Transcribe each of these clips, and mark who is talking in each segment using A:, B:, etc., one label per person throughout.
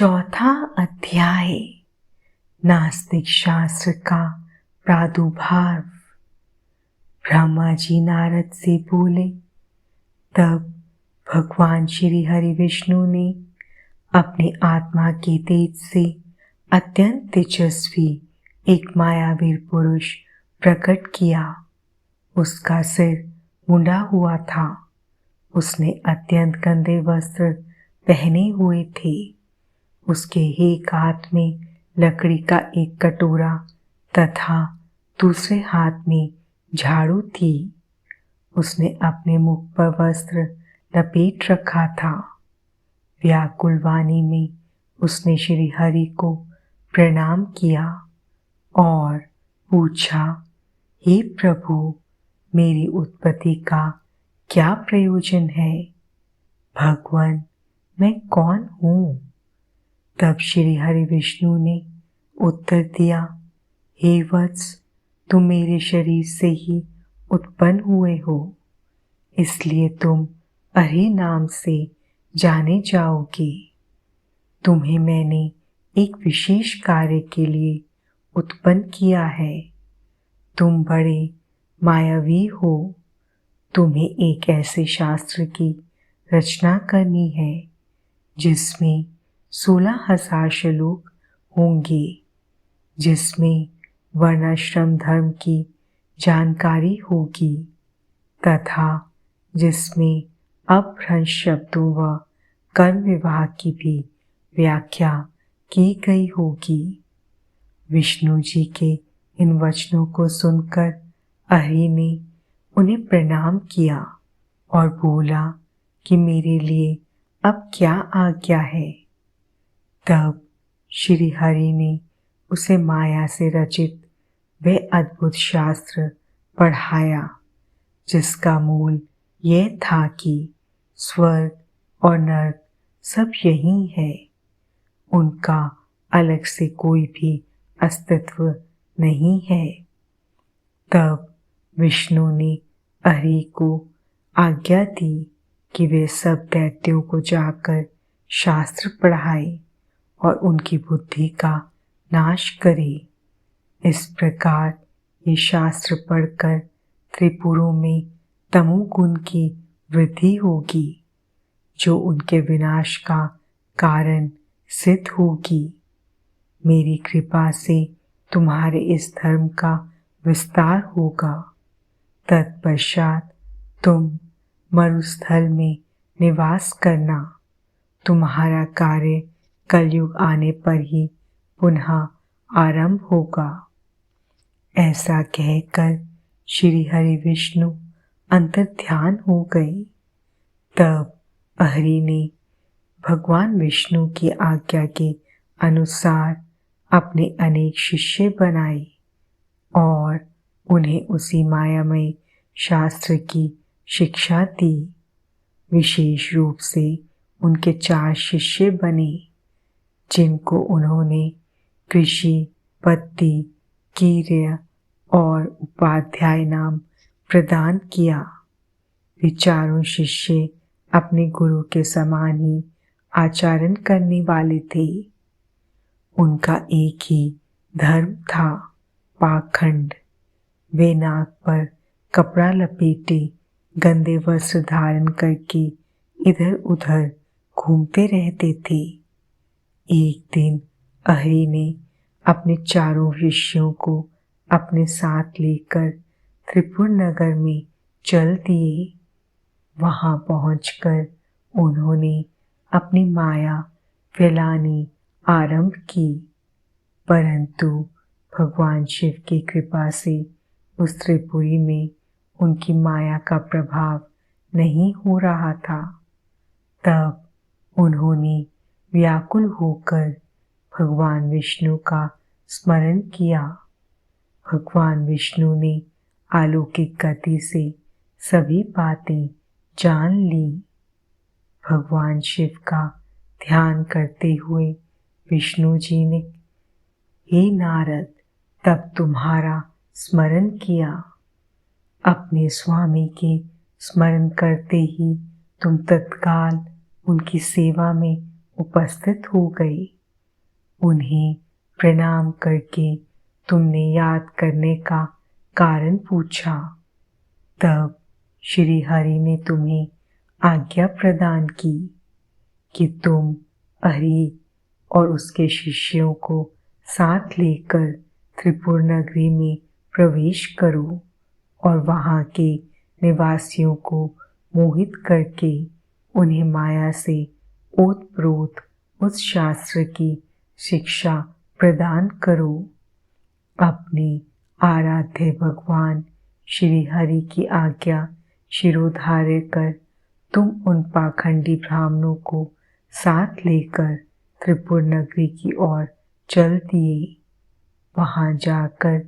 A: चौथा अध्याय नास्तिक शास्त्र का प्रादुर्भाव। ब्रह्मा जी नारद से बोले। तब भगवान श्री हरि विष्णु ने अपनी आत्मा के तेज से अत्यंत तेजस्वी एक मायावीर पुरुष प्रकट किया। उसका सिर मुंडा हुआ था। उसने अत्यंत गंदे वस्त्र पहने हुए थे। उसके एक हाथ में लकड़ी का एक कटोरा तथा दूसरे हाथ में झाड़ू थी। उसने अपने मुख पर वस्त्र लपेट रखा था। व्याकुल वाणी में उसने श्री हरि को प्रणाम किया और पूछा, हे प्रभु, मेरी उत्पत्ति का क्या प्रयोजन है? भगवान, मैं कौन हूँ? तब श्री हरि विष्णु ने उत्तर दिया, हे वत्स, तुम मेरे शरीर से ही उत्पन्न हुए हो, इसलिए तुम अरे नाम से जाने जाओगे। तुम्हें मैंने एक विशेष कार्य के लिए उत्पन्न किया है। तुम बड़े मायावी हो। तुम्हें एक ऐसे शास्त्र की रचना करनी है जिसमें 16,000 श्लोक होंगे, जिसमें वर्णाश्रम धर्म की जानकारी होगी तथा जिसमें अपभ्रंश शब्दों व कर्म विभाग की भी व्याख्या की गई होगी। विष्णु जी के इन वचनों को सुनकर हरि ने उन्हें प्रणाम किया और बोला कि मेरे लिए अब क्या आज्ञा है? तब श्री हरि ने उसे माया से रचित वह अद्भुत शास्त्र पढ़ाया जिसका मूल यह था कि स्वर्ग और नरक सब यही है। उनका अलग से कोई भी अस्तित्व नहीं है। तब विष्णु ने हरि को आज्ञा दी कि वे सब दैत्यों को जाकर शास्त्र पढ़ाए और उनकी बुद्धि का नाश करे। इस प्रकार ये शास्त्र पढ़कर त्रिपुरों में तमोगुण की वृद्धि होगी, जो उनके विनाश का कारण सिद्ध होगी। मेरी कृपा से तुम्हारे इस धर्म का विस्तार होगा। तत्पश्चात तुम मरुस्थल में निवास करना। तुम्हारा कार्य कलयुग आने पर ही पुनः आरंभ होगा। ऐसा कहकर श्री हरि विष्णु अंतर्ध्यान हो गए। तब हरि ने भगवान विष्णु की आज्ञा के अनुसार अपने अनेक शिष्य बनाए और उन्हें उसी मायामय शास्त्र की शिक्षा दी। विशेष रूप से उनके 4 शिष्य बने, जिनको उन्होंने कृषि, पत्ति, कीर्य और उपाध्याय नाम प्रदान किया। वे चारों शिष्य अपने गुरु के समान ही आचरण करने वाले थे। उनका एक ही धर्म था, पाखंड। वे नाक पर कपड़ा लपेटे गंदे वस्त्र धारण करके इधर उधर घूमते रहते थे। एक दिन हरि ने अपने चारों शिष्यों को अपने साथ लेकर त्रिपुर नगर में चल दिए। वहां पहुंचकर उन्होंने अपनी माया फैलानी आरंभ की, परंतु भगवान शिव की कृपा से उस त्रिपुरी में उनकी माया का प्रभाव नहीं हो रहा था। तब उन्होंने व्याकुल होकर भगवान विष्णु का स्मरण किया। भगवान विष्णु ने अलौकिक गति से सभी बातें जान ली। भगवान शिव का ध्यान करते हुए विष्णु जी ने, हे नारद, तब तुम्हारा स्मरण किया। अपने स्वामी के स्मरण करते ही तुम तत्काल उनकी सेवा में उपस्थित हो गए। उन्हें प्रणाम करके तुमने याद करने का कारण पूछा। तब श्री हरि ने तुम्हें आज्ञा प्रदान की कि तुम हरि और उसके शिष्यों को साथ लेकर त्रिपुर नगरी में प्रवेश करो और वहाँ के निवासियों को मोहित करके उन्हें माया से ओतप्रोत उस शास्त्र की शिक्षा प्रदान करो। अपने आराध्य भगवान श्री हरि की आज्ञा शिरोधार्य कर तुम उन पाखंडी ब्राह्मणों को साथ लेकर त्रिपुर नगरी की ओर चल दिए। वहां जाकर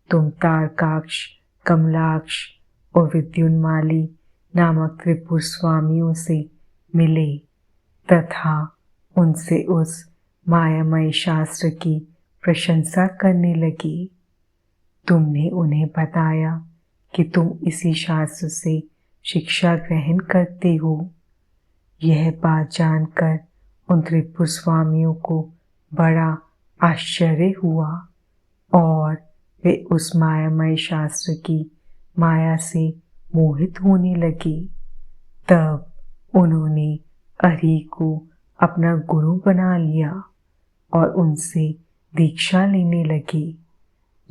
A: तुम तारकाक्ष, कमलाक्ष और विद्युन्माली नामक त्रिपुर स्वामियों से मिले तथा उनसे उस मायामय शास्त्र की प्रशंसा करने लगे। तुमने उन्हें बताया कि तुम इसी शास्त्र से शिक्षा ग्रहण करते हो। यह बात जानकर उन त्रिपुर स्वामियों को बड़ा आश्चर्य हुआ और वे उस मायामय शास्त्र की माया से मोहित होने लगे। तब उन्होंने हरि को अपना गुरु बना लिया और उनसे दीक्षा लेने लगे।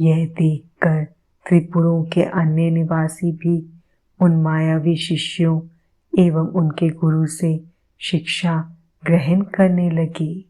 A: यह देखकर त्रिपुरों के अन्य निवासी भी उन मायावी शिष्यों एवं उनके गुरु से शिक्षा ग्रहण करने लगे।